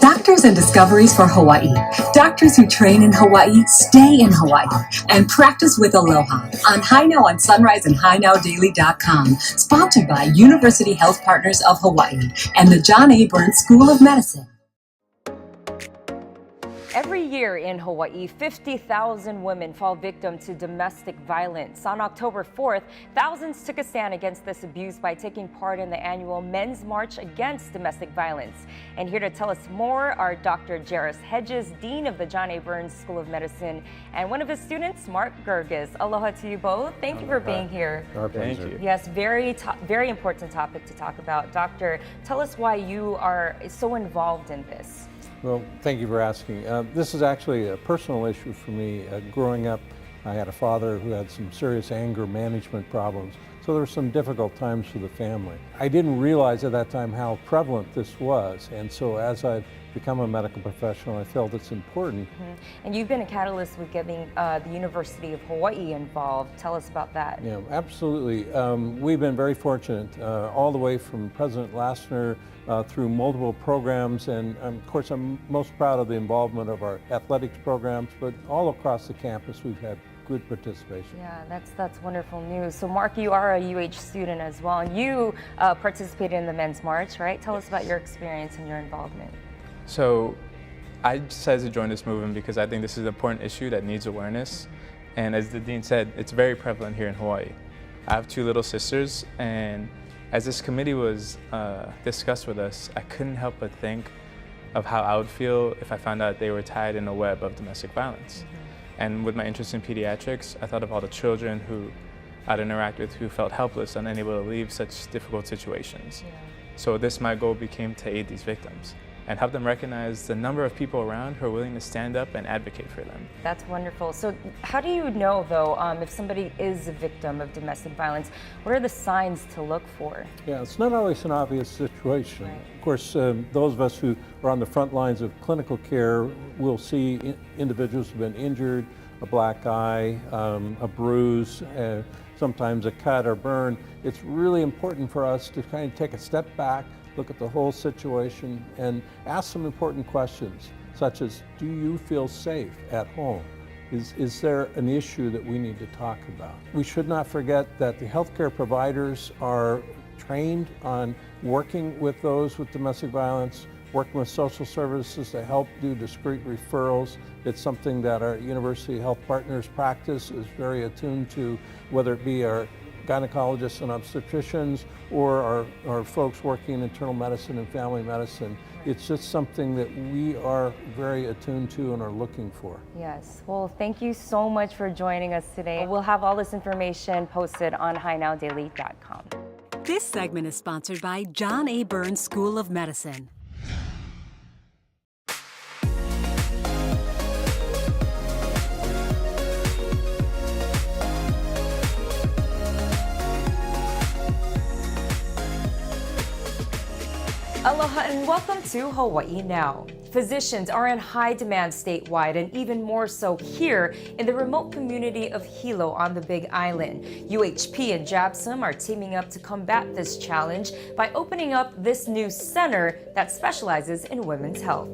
Doctors and discoveries for Hawaii. Doctors who train in Hawaii stay in Hawaii and practice with Aloha on Hilo on Sunrise and HiNowDaily.com. Sponsored by University Health Partners of Hawaii and the John A. Burns School of Medicine. Every year in Hawaii, 50,000 women fall victim to domestic violence. On October 4th, thousands took a stand against this abuse by taking part in the annual Men's March Against Domestic Violence. And here to tell us more are Dr. Hedges, Dean of the John A. Burns School of Medicine, and one of his students, Mark Guirguis. Aloha to you both. Thank you for being here. Our pleasure. Thank you. Yes, very important topic to talk about. Doctor, tell us why you are so involved in this. Well, thank you for asking. This is actually a personal issue for me. Growing up, I had a father who had some serious anger management problems, so there were some difficult times for the family. I didn't realize at that time how prevalent this was, and so as I've become a medical professional, I felt it's important. And you've been a catalyst with getting the University of Hawaii involved. Tell us about that. Yeah, absolutely. We've been very fortunate, all the way from President Lassner through multiple programs, and of course I'm most proud of the involvement of our athletics programs, but all across the campus we've had good participation. Yeah, that's wonderful news. So Mark, you are a UH student as well, and you participated in the Men's March, right? Tell us about your experience and your involvement. So I decided to join this movement because I think this is an important issue that needs awareness. And as the dean said, it's very prevalent here in Hawaii. I have two little sisters, and as this committee was discussed with us, I couldn't help but think of how I would feel if I found out they were tied in a web of domestic violence. And with my interest in pediatrics, I thought of all the children who I'd interact with who felt helpless and unable to leave such difficult situations. So my goal became to aid these victims and help them recognize the number of people around who are willing to stand up and advocate for them. That's wonderful. So how do you know, though, if somebody is a victim of domestic violence? What are the signs to look for? Yeah, it's not always an obvious situation. Right. Of course, those of us who are on the front lines of clinical care will see individuals who've been injured, a black eye, a bruise, sometimes a cut or burn. It's really important for us to kind of take a step back, look at the whole situation, and ask some important questions, such as, do you feel safe at home? Is there an issue that we need to talk about? We should not forget that the healthcare providers are trained on working with those with domestic violence, working with social services to help do discrete referrals. It's something that our University Health Partners practice is very attuned to, whether it be our gynecologists and obstetricians or our folks working in internal medicine and family medicine. It's just something that we are very attuned to and are looking for. Yes. Well, thank you so much for joining us today. We'll have all this information posted on HiNowDaily.com. This segment is sponsored by John A. Burns School of Medicine. Aloha and welcome to Hawaii Now. Physicians are in high demand statewide and even more so here in the remote community of Hilo on the Big Island. UHP and JABSOM are teaming up to combat this challenge by opening up this new center that specializes in women's health.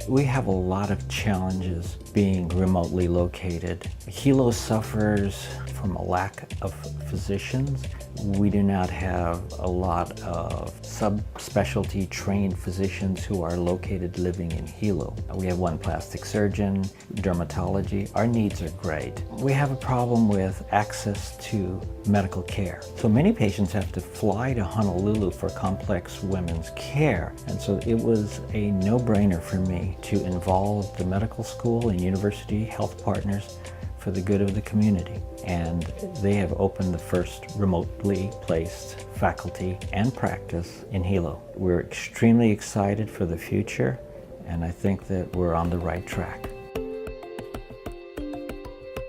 We have a lot of challenges being remotely located. Hilo suffers from a lack of physicians. We do not have a lot of subspecialty trained physicians who are located living in Hilo. We have one plastic surgeon, dermatology. Our needs are great. We have a problem with access to medical care. So many patients have to fly to Honolulu for complex women's care. And so it was a no-brainer for me to involve the medical school and University Health Partners for the good of the community. And they have opened the first remotely placed faculty and practice in Hilo. We're extremely excited for the future, and I think that we're on the right track.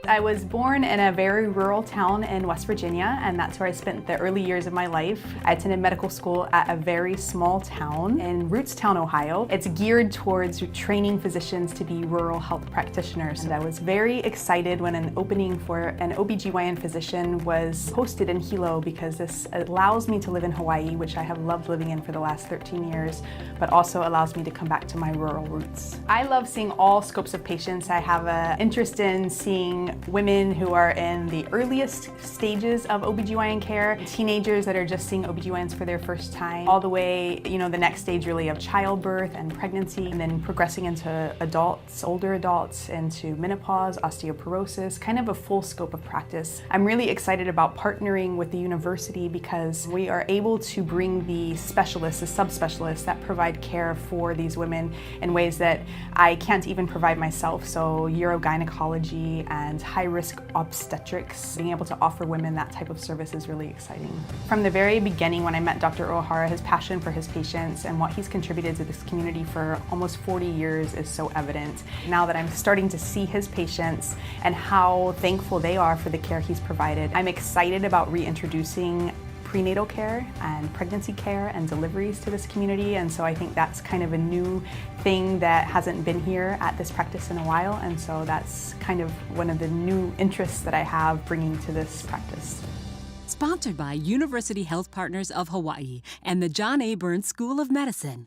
I was born in a very rural town in West Virginia, and that's where I spent the early years of my life. I attended medical school at a very small town in Rootstown, Ohio. It's geared towards training physicians to be rural health practitioners. And I was very excited when an opening for an OBGYN physician was posted in Hilo, because this allows me to live in Hawaii, which I have loved living in for the last 13 years, but also allows me to come back to my rural roots. I love seeing all scopes of patients. I have an interest in seeing women who are in the earliest stages of OBGYN care, teenagers that are just seeing OBGYNs for their first time, all the way, the next stage really of childbirth and pregnancy, and then progressing into adults, older adults, into menopause, osteoporosis, kind of a full scope of practice. I'm really excited about partnering with the university because we are able to bring the specialists, the subspecialists that provide care for these women in ways that I can't even provide myself. So urogynecology and high-risk obstetrics, being able to offer women that type of service is really exciting. From the very beginning when I met Dr. Uohara, his passion for his patients and what he's contributed to this community for almost 40 years is so evident. Now that I'm starting to see his patients and how thankful they are for the care he's provided, I'm excited about reintroducing prenatal care and pregnancy care and deliveries to this community, and so I think that's kind of a new thing that hasn't been here at this practice in a while, and so that's kind of one of the new interests that I have bringing to this practice. Sponsored by University Health Partners of Hawaii and the John A. Burns School of Medicine.